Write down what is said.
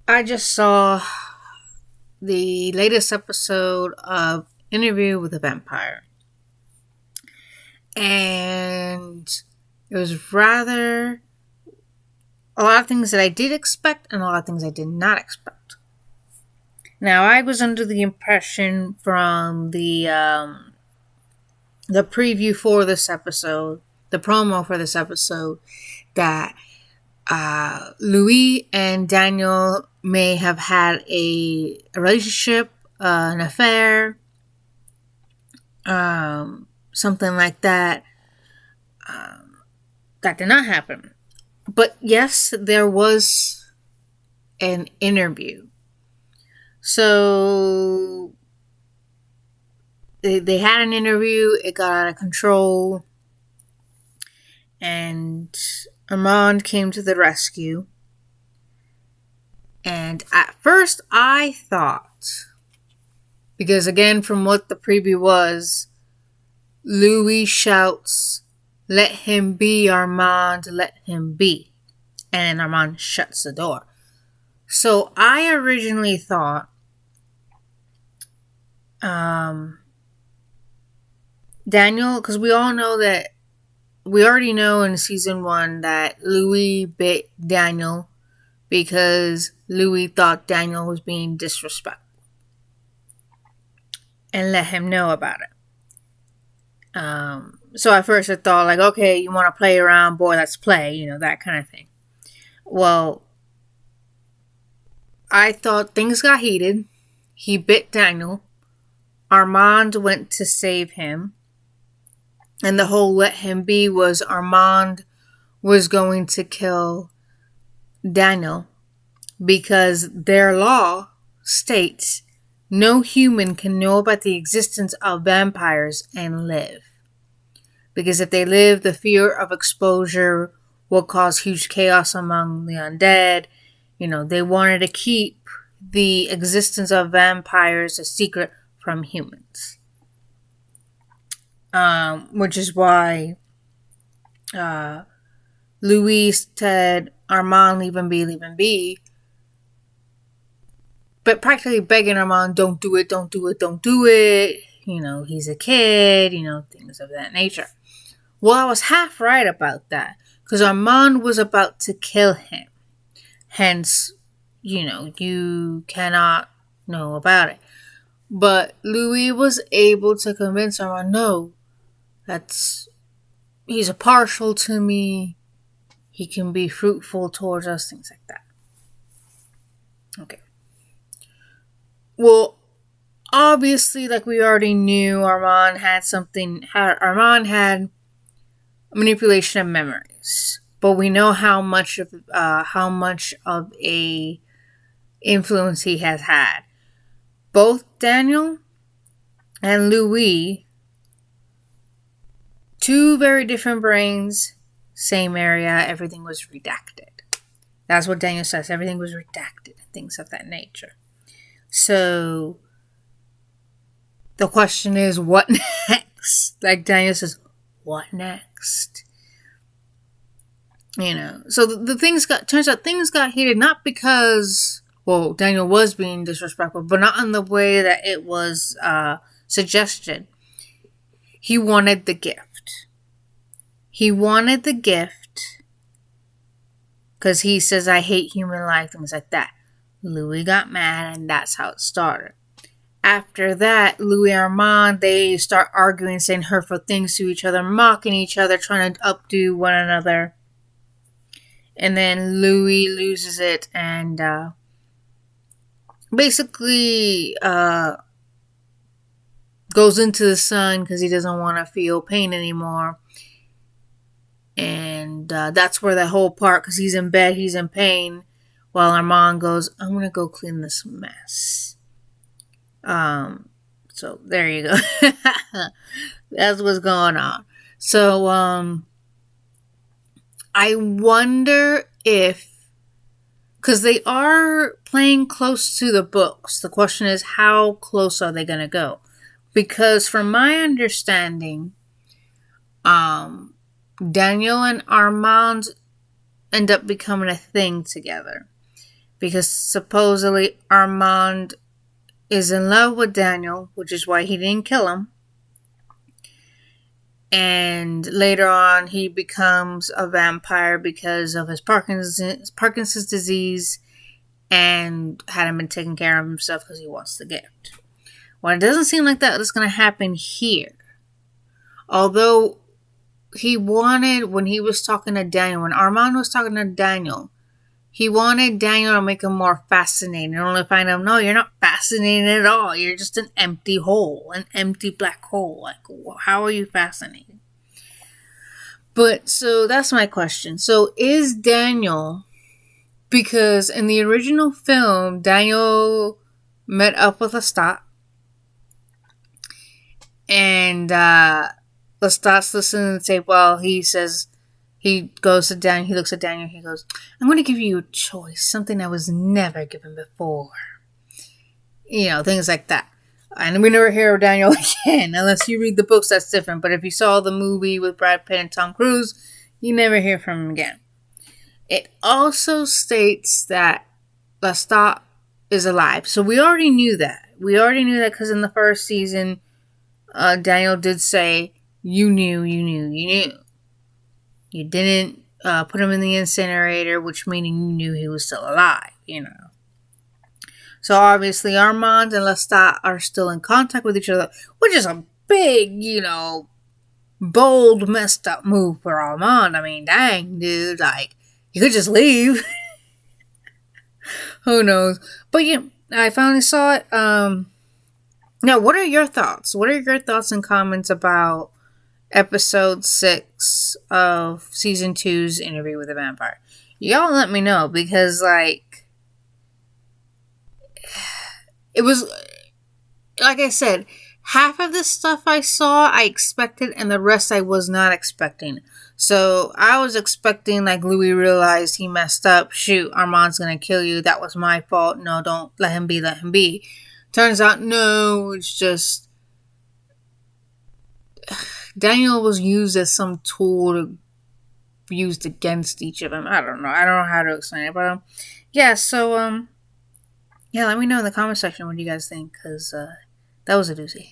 I just saw the latest episode of Interview with a Vampire. And it was rather a lot of things that I did expect and a lot of things I did not expect. Now, I was under the impression from the preview for this episode, the promo for this episode, that Louis and Daniel may have had a relationship, an affair, something like that. That did not happen. But yes, there was an interview. So they had an interview, it got out of control, and Armand came to the rescue. And at first I thought, because again, from what the preview was, Louis shouts, "Let him be, Armand, let him be." And Armand shuts the door. So I originally thought Daniel, because we already know in season 1 that Louis bit Daniel because Louis thought Daniel was being disrespectful and let him know about it. So at first I thought, like, okay, you want to play around, boy, let's play, that kind of thing. Well, I thought things got heated. He bit Daniel. Armand went to save him. And the whole let him be was Armand was going to kill Daniel because their law states no human can know about the existence of vampires and live. Because if they live, the fear of exposure will cause huge chaos among the undead. They wanted to keep the existence of vampires a secret from humans. Which is why Louis said, Armand, leave him be. But practically begging Armand, don't do it. He's a kid, things of that nature. Well, I was half right about that, because Armand was about to kill him. Hence, you cannot know about it. But Louis was able to convince Armand, no, he's partial to me. He can be fruitful towards us, things like that. Okay. Well, obviously, like we already knew, Armand had manipulation of memories, but we know how much of a influence he has had. Both Daniel and Louis, two very different brains, same area, everything was redacted. That's what Daniel says, everything was redacted, things of that nature. So the question is, what next? Like Daniel says, what next? So turns out things got heated, not because, well, Daniel was being disrespectful, but not in the way that it was suggested. He wanted the gift. Because he says, I hate human life, things like that. Louis got mad, and that's how it started. After that, Louis and Armand, they start arguing, saying hurtful things to each other, mocking each other, trying to updo one another. And then Louis loses it and basically goes into the sun because he doesn't want to feel pain anymore. And that's where that whole part, because he's in bed, he's in pain, while Armand goes, I'm going to go clean this mess. So there you go. That's what's going on. So, I wonder if, because they are playing close to the books, the question is, how close are they going to go? Because from my understanding, Daniel and Armand end up becoming a thing together. because supposedly Armand is in love with Daniel, which is why he didn't kill him. And later on, he becomes a vampire because of his Parkinson's disease, and hadn't been taking care of himself because he wants the gift. Well, it doesn't seem like that is going to happen here. Although he wanted, when he was talking to Daniel, when Armand was talking to Daniel, he wanted Daniel to make him more fascinating. Only to find out, no, you're not fascinating at all. You're just an empty hole, an empty black hole. Like, how are you fascinating? But, so that's my question. So, is Daniel, because in the original film, Daniel met up with Lestat, and Lestat's listening and say, well, he says, he goes to Daniel, he looks at Daniel, he goes, I'm going to give you a choice, something that was never given before. You know, things like that. And we never hear of Daniel again, unless you read the books, that's different. But if you saw the movie with Brad Pitt and Tom Cruise, you never hear from him again. It also states that Lestat is alive. So we already knew that. We already knew that because in the first season, Daniel did say, you knew. You didn't put him in the incinerator, which meaning you knew he was still alive, you know. So obviously Armand and Lestat are still in contact with each other, which is a big, you know, bold, messed up move for Armand. I mean, dang, dude, like, you could just leave. Who knows? But yeah, I finally saw it. Now, what are your thoughts? What are your thoughts and comments about episode 6 of season 2's Interview with a Vampire? Y'all let me know, because, like, it was, like I said, half of the stuff I saw I expected, and the rest I was not expecting. So I was expecting, like, Louis realized he messed up. Shoot, Armand's gonna kill you. That was my fault. No, don't let him be. Turns out, no, it's just Daniel was used as some tool used against each of them. I don't know how to explain it, but yeah. So yeah, let me know in the comment section what you guys think, because that was a doozy.